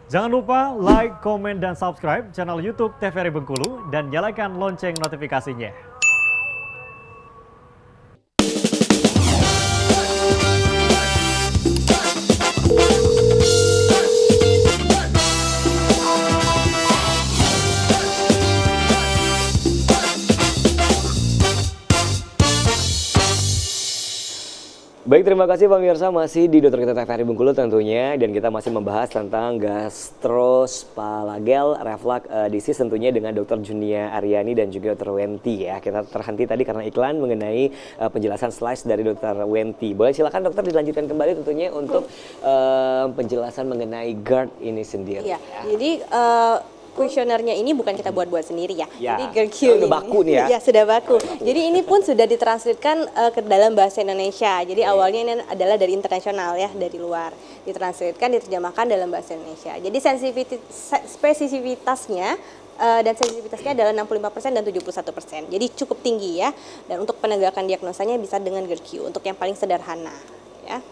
Jangan lupa like, komen, dan subscribe channel YouTube TVRI Bengkulu dan nyalakan lonceng notifikasinya. Baik, terima kasih pemirsa, masih di Dokter Kita TVRI Bengkulu tentunya, dan kita masih membahas tentang gastroesophageal reflux disease tentunya dengan Dr. Junia Aryani dan juga Dr. Wenti ya. Kita terhenti tadi karena iklan mengenai penjelasan slides dari Dr. Wenti. Boleh silakan dokter dilanjutkan kembali tentunya untuk penjelasan mengenai GERD ini sendiri. Ya, jadi kuesionernya ini bukan kita buat-buat sendiri ya. Jadi GERD udah baku nih ya. Ya, sudah baku. Jadi ini pun sudah ditranslitkan ke dalam bahasa Indonesia. Jadi awalnya ini adalah dari internasional ya, dari luar. Ditranslitkan, diterjemahkan dalam bahasa Indonesia. Jadi spesifisitasnya dan sensitivitasnya adalah 65% dan 71%. Jadi cukup tinggi ya. Dan untuk penegakan diagnosanya bisa dengan GERD untuk yang paling sederhana ya.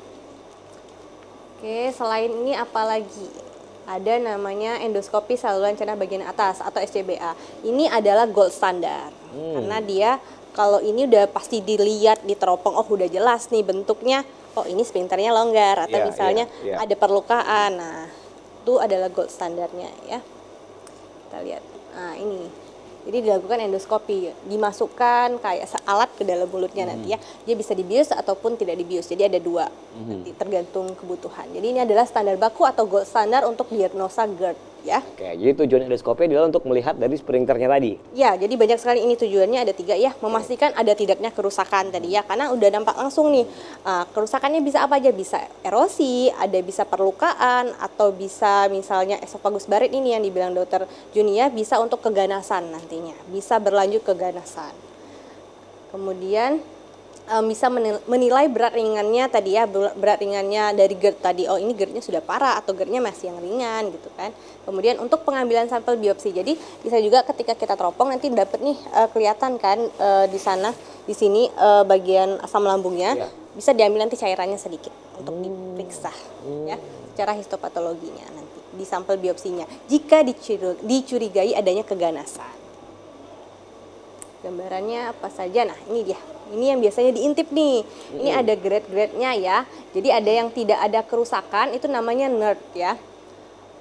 Oke, selain ini apa lagi? Ada namanya endoskopi saluran cerna bagian atas atau SCBA. Ini adalah gold standar. Karena dia kalau ini udah pasti dilihat di teropong, oh udah jelas nih bentuknya. Oh ini sphincternya longgar atau misalnya ada perlukaan. Nah, itu adalah gold standarnya ya. Kita lihat. Nah, ini. Jadi dilakukan endoskopi, dimasukkan kayak alat ke dalam mulutnya nanti ya. Dia bisa dibius ataupun tidak dibius. Jadi ada dua, nanti tergantung kebutuhan. Jadi ini adalah standar baku atau gold standar untuk diagnosa GERD ya. Oke, jadi tujuan endoskopi adalah untuk melihat dari sphincternya tadi. Ya, jadi banyak sekali ini tujuannya ada 3 ya. Memastikan ada tidaknya kerusakan tadi ya. Karena udah nampak langsung nih, kerusakannya bisa apa aja? Bisa erosi, ada bisa perlukaan, atau bisa misalnya esophagus barit ini yang dibilang dokter Junia, bisa untuk keganasan nantinya. Bisa berlanjut ke ganasan. Kemudian bisa menilai berat ringannya tadi ya, berat ringannya dari GERD tadi. Oh ini GERD-nya sudah parah atau GERD-nya masih yang ringan gitu kan. Kemudian untuk pengambilan sampel biopsi. Jadi bisa juga ketika kita teropong nanti dapat nih kelihatan kan di sana, di sini bagian asam lambungnya bisa diambil nanti cairannya sedikit untuk diperiksa ya secara histopatologinya nanti di sampel biopsinya. Jika dicurigai adanya keganasan. Gambarannya apa saja? Nah ini dia. Ini yang biasanya diintip nih. Ini ada grade-grade-nya ya. Jadi ada yang tidak ada kerusakan, itu namanya NERD ya.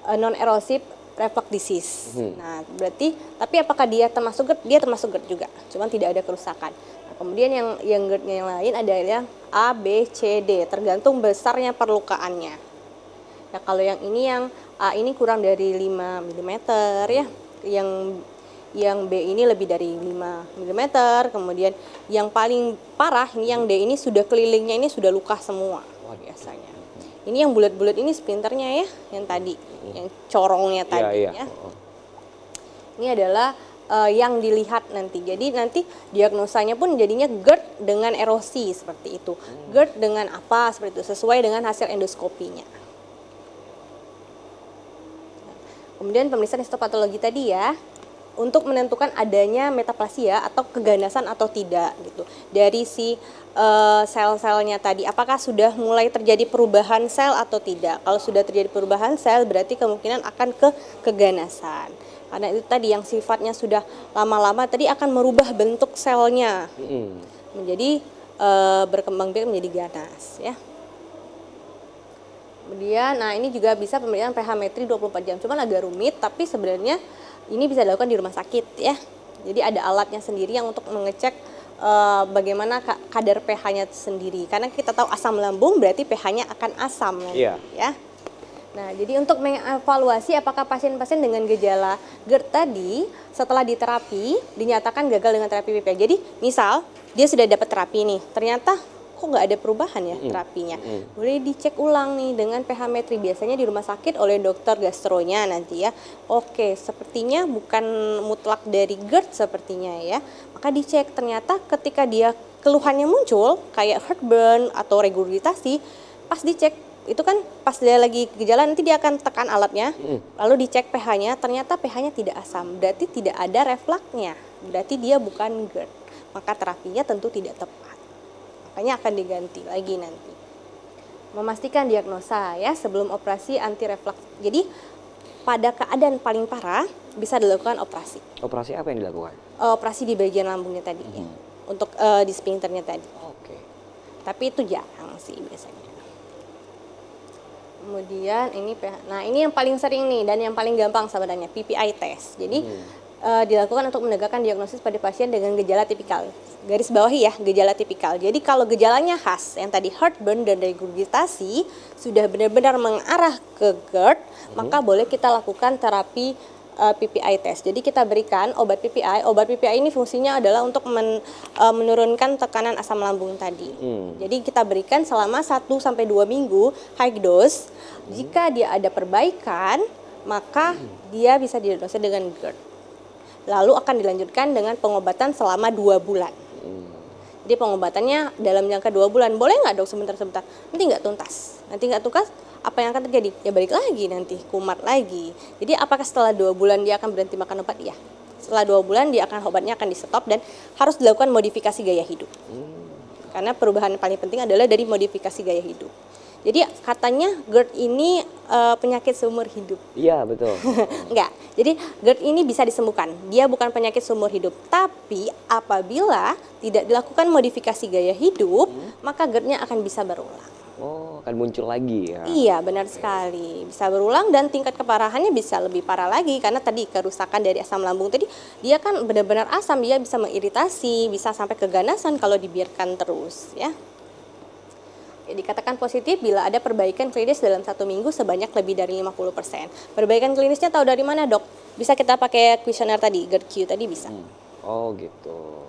Non-erosive reflux disease. Nah, berarti tapi apakah dia termasuk GERD? Dia termasuk GERD juga. Cuma tidak ada kerusakan. Nah, kemudian yang GERD-nya yang lain adalah A, B, C, D, tergantung besarnya perlukaannya. Nah, kalau yang ini yang A ini kurang dari 5 mm ya. Yang B ini lebih dari 5 mm, kemudian yang paling parah ini yang D ini sudah kelilingnya ini sudah luka semua. Wah biasanya. Ini yang bulat-bulat ini sphincternya ya, yang tadi, yang corongnya tadi ya. Ini adalah yang dilihat nanti. Jadi nanti diagnosanya pun jadinya GERD dengan erosi seperti itu. GERD dengan apa seperti itu, sesuai dengan hasil endoskopinya. Kemudian pemeriksaan histopatologi tadi ya. Untuk menentukan adanya metaplasia atau keganasan atau tidak gitu dari si sel-selnya tadi, apakah sudah mulai terjadi perubahan sel atau tidak. Kalau sudah terjadi perubahan sel berarti kemungkinan akan ke keganasan, karena itu tadi yang sifatnya sudah lama-lama tadi akan merubah bentuk selnya menjadi berkembang biak menjadi ganas ya. Kemudian nah ini juga bisa pemeriksaan pH-metri 24 jam, cuman agak rumit tapi sebenarnya ini bisa dilakukan di rumah sakit ya. Jadi ada alatnya sendiri yang untuk mengecek bagaimana kadar pH-nya sendiri. Karena kita tahu asam lambung berarti pH-nya akan asam ya. Nah, jadi untuk mengevaluasi apakah pasien-pasien dengan gejala GERD tadi setelah diterapi dinyatakan gagal dengan terapi PPI. Jadi misal dia sudah dapat terapi nih, ternyata kok nggak ada perubahan ya terapinya. Boleh dicek ulang nih dengan pH-metri, biasanya di rumah sakit oleh dokter gastronya nanti ya. Oke, sepertinya bukan mutlak dari GERD sepertinya ya. Maka dicek, ternyata ketika dia keluhannya muncul kayak heartburn atau regurgitasi, pas dicek itu kan pas dia lagi gejala nanti dia akan tekan alatnya, lalu dicek pH-nya, ternyata pH-nya tidak asam, berarti tidak ada refluksnya, berarti dia bukan GERD. Maka terapinya tentu tidak tepat. Makanya akan diganti lagi nanti. Memastikan diagnosa ya sebelum operasi anti reflux. Jadi pada keadaan paling parah bisa dilakukan operasi. Operasi apa yang dilakukan? Operasi di bagian lambungnya tadi ya. Untuk di sphincternya tadi. Oke. Tapi itu jarang sih biasanya. Kemudian ini nah ini yang paling sering nih dan yang paling gampang sebenarnya PPI test. Jadi dilakukan untuk menegakkan diagnosis pada pasien dengan gejala tipikal. Garis bawahi ya, gejala tipikal. Jadi kalau gejalanya khas yang tadi heartburn dan regurgitasi sudah benar-benar mengarah ke GERD, maka boleh kita lakukan terapi PPI test. Jadi kita berikan obat PPI. Obat PPI ini fungsinya adalah untuk menurunkan tekanan asam lambung tadi. Jadi kita berikan selama 1-2 minggu high dose. Jika dia ada perbaikan, maka dia bisa didiagnosa dengan GERD. Lalu akan dilanjutkan dengan pengobatan selama 2 bulan. Jadi pengobatannya dalam jangka 2 bulan. Boleh nggak dok sebentar-sebentar? Nanti nggak tuntas. Apa yang akan terjadi? Ya balik lagi nanti, kumat lagi. Jadi apakah setelah 2 bulan dia akan berhenti makan obat? Iya. Setelah 2 bulan obatnya akan di stop dan harus dilakukan modifikasi gaya hidup. Karena perubahan paling penting adalah dari modifikasi gaya hidup. Jadi katanya GERD ini penyakit seumur hidup. Iya, betul. Enggak. Jadi GERD ini bisa disembuhkan. Dia bukan penyakit seumur hidup. Tapi apabila tidak dilakukan modifikasi gaya hidup, maka GERD-nya akan bisa berulang. Oh, akan muncul lagi ya? Iya, benar sekali. Bisa berulang dan tingkat keparahannya bisa lebih parah lagi. Karena tadi kerusakan dari asam lambung tadi, dia kan benar-benar asam. Dia bisa mengiritasi, bisa sampai keganasan kalau dibiarkan terus ya. Dikatakan positif bila ada perbaikan klinis dalam 1 minggu sebanyak lebih dari 50%. Perbaikan klinisnya tahu dari mana dok? Bisa kita pakai kuesioner tadi, GERD-Q tadi bisa. Oh gitu.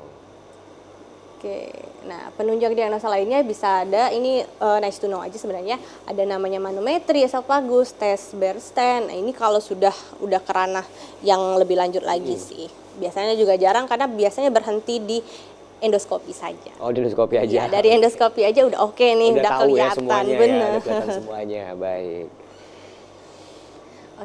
Oke, nah penunjang diagnosa lainnya bisa ada, ini nice to know aja sebenarnya. Ada namanya manometri esophagus, tes Bernstein. Nah, ini kalau udah ke ranah yang lebih lanjut lagi sih. Biasanya juga jarang karena biasanya berhenti di endoskopi saja. Oh, di endoskopi aja. Ya, dari endoskopi aja udah oke nih, udah tahu kelihatan, ya semuanya, bener. ya, udah kelihatan semuanya, baik.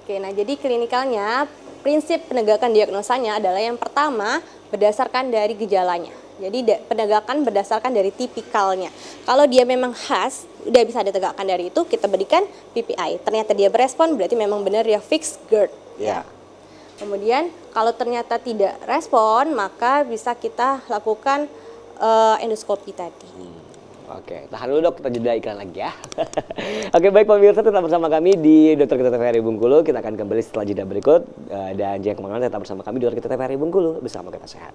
Oke, nah jadi klinikalnya, prinsip penegakan diagnosanya adalah yang pertama berdasarkan dari gejalanya. Jadi penegakan berdasarkan dari tipikalnya. Kalau dia memang khas, udah bisa ditegakkan dari itu, kita berikan PPI. Ternyata dia berespon, berarti memang benar dia fix GERD. Ya. Kemudian kalau ternyata tidak respon, maka bisa kita lakukan endoskopi tadi. Oke, tahan dulu dok, kita jeda iklan lagi ya. Oke, baik pemirsa, tetap bersama kami di Dokter Kita TVRI Bengkulu. Kita akan kembali setelah jeda berikut. Dan jangan kemana-mana, tetap bersama kami di Dokter Kita TVRI Bengkulu. Bersama kita sehat.